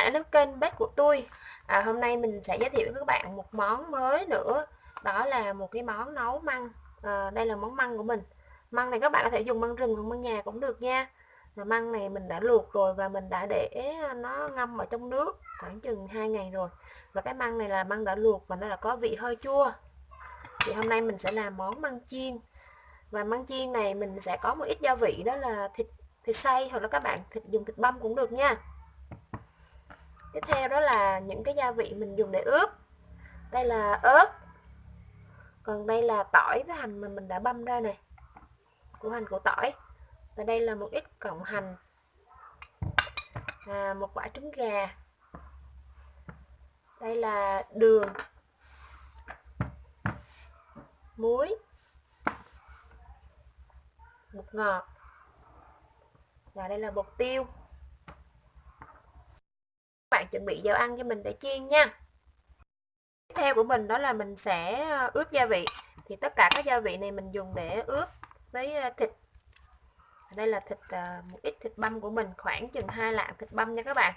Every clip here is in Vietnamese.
lại đến kênh bếp của tôi. Hôm nay mình sẽ giới thiệu với các bạn một món mới nữa. Đó là một cái món nấu măng. Đây là món măng của mình. Măng này các bạn có thể dùng măng rừng hoặc măng nhà cũng được nha. Măng này mình đã luộc rồi và mình đã để nó ngâm ở trong nước khoảng chừng 2 ngày rồi. Và cái măng này là măng đã luộc và nó đã có vị hơi chua. Thì hôm nay mình sẽ làm món măng chiên. Và măng chiên này mình sẽ có một ít gia vị, đó là thịt xay hoặc là các bạn dùng thịt băm cũng được nha. Tiếp theo đó là những cái gia vị mình dùng để ướp. Đây là ớt, còn đây là tỏi với hành mà mình đã băm ra này, củ hành củ tỏi. Và đây là một ít cọng hành, một quả trứng gà. Đây là đường, muối, bột ngọt, và đây là bột tiêu. Các bạn chuẩn bị dầu ăn cho mình để chiên nha. Tiếp theo của mình đó là mình sẽ ướp gia vị. Thì tất cả các gia vị này mình dùng để ướp với thịt. Đây là một ít thịt băm của mình, khoảng chừng 2 lạng thịt băm nha các bạn.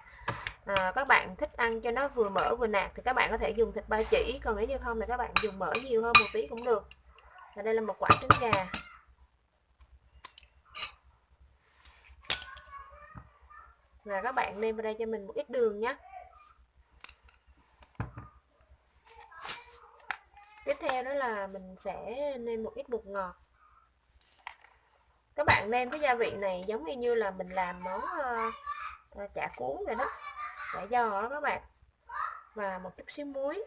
Các bạn thích ăn cho nó vừa mỡ vừa nạc thì các bạn có thể dùng thịt ba chỉ, còn nếu như không thì các bạn dùng mỡ nhiều hơn một tí cũng được. Và đây là một quả trứng gà. Và các bạn nêm vào đây cho mình một ít đường nhé. Tiếp theo đó là mình sẽ nêm một ít bột ngọt. Các bạn nêm cái gia vị này giống như là mình làm món chả cuốn vậy đó, chả giò đó các bạn. Và một chút xíu muối.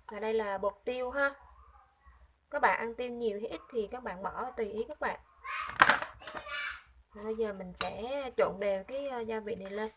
Và đây là bột tiêu ha. Các bạn ăn tiêu nhiều hay ít thì các bạn bỏ tùy ý các bạn. Bây giờ mình sẽ trộn đều cái gia vị này lên.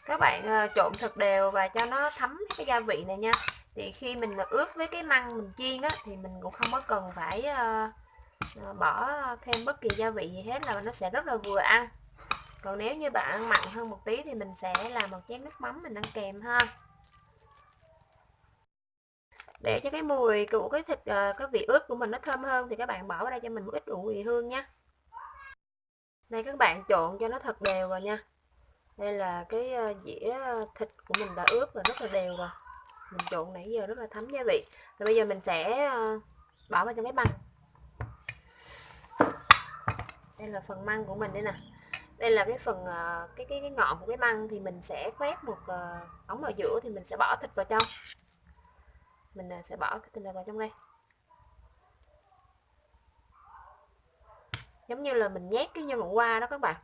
Các bạn trộn thật đều và cho nó thấm cái gia vị này nha. Thì khi mình ướp với cái măng mình chiên á, thì mình cũng không có cần phải bỏ thêm bất kỳ gia vị gì hết, là nó sẽ rất là vừa ăn. Còn nếu như bạn ăn mặn hơn một tí thì mình sẽ làm một chén nước mắm mình ăn kèm ha. Để cho cái mùi của cái thịt, cái vị ướp của mình nó thơm hơn thì các bạn bỏ vào đây cho mình một ít ủ vị hương nha. Đây các bạn trộn cho nó thật đều vào nha. Đây là cái dĩa thịt của mình đã ướp và rất là đều rồi. Mình trộn nãy giờ rất là thấm gia vị. Và bây giờ mình sẽ bỏ vào trong cái măng. Đây là phần măng của mình đây nè. Đây là cái phần cái ngọn của cái măng, thì mình sẽ khoét một ống ở giữa, thì mình sẽ bỏ thịt vào trong. Mình sẽ bỏ cái thịt này vào trong đây. Giống như là mình nhét cái nhân ngũ qua đó các bạn.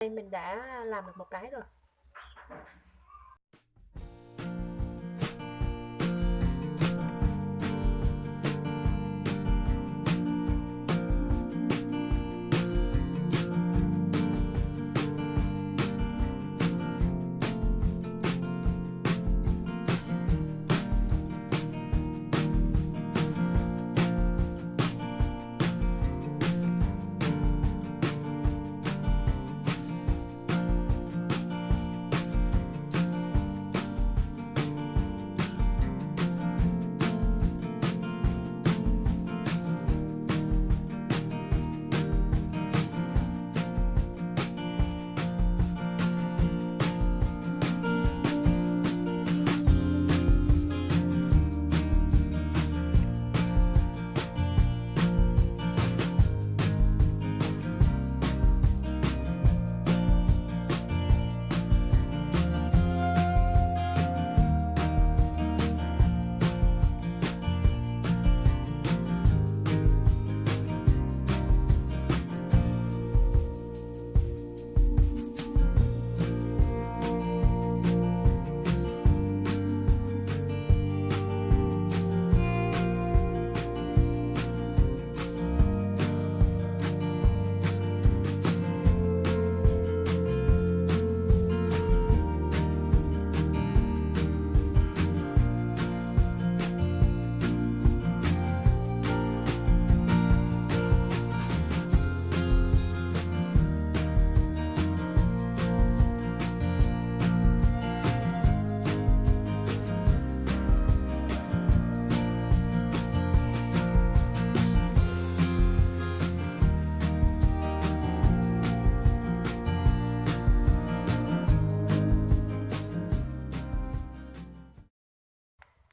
Đây mình đã làm được một cái rồi.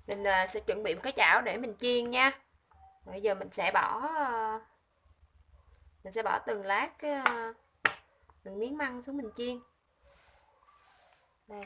Mình sẽ chuẩn bị một cái chảo để mình chiên nha. Bây giờ mình sẽ bỏ từng lát từng miếng măng xuống mình chiên. Đây.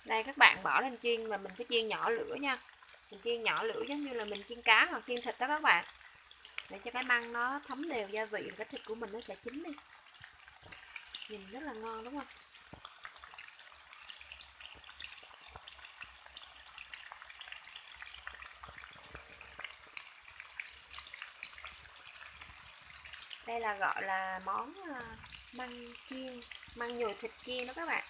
Đây các bạn, bỏ lên chiên mà mình phải chiên nhỏ lửa nha. Mình chiên nhỏ lửa giống như là mình chiên cá hoặc chiên thịt đó các bạn. Để cho cái măng nó thấm đều gia vị, cái thịt của mình nó sẽ chín đi. Nhìn rất là ngon đúng không? Đây là gọi là món măng chiên, măng nhồi thịt chiên đó các bạn.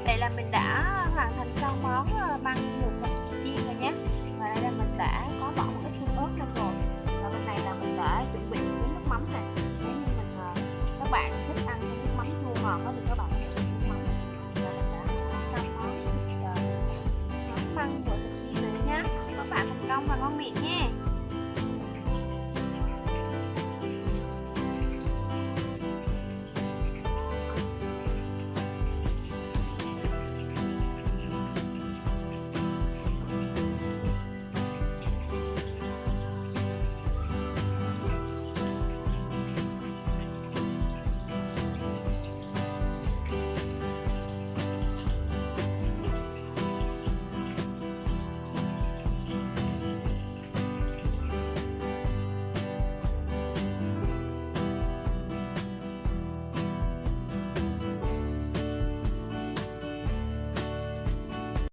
Vậy là mình đã hoàn thành xong món măng nhồi thịt chiên rồi nhé. Và đây là mình đã có bỏ một ít tương ớt lên rồi. Và bên này là mình đã chuẩn bị nước mắm này. Nếu như các bạn thích ăn nước mắm chua ngọt thì các bạn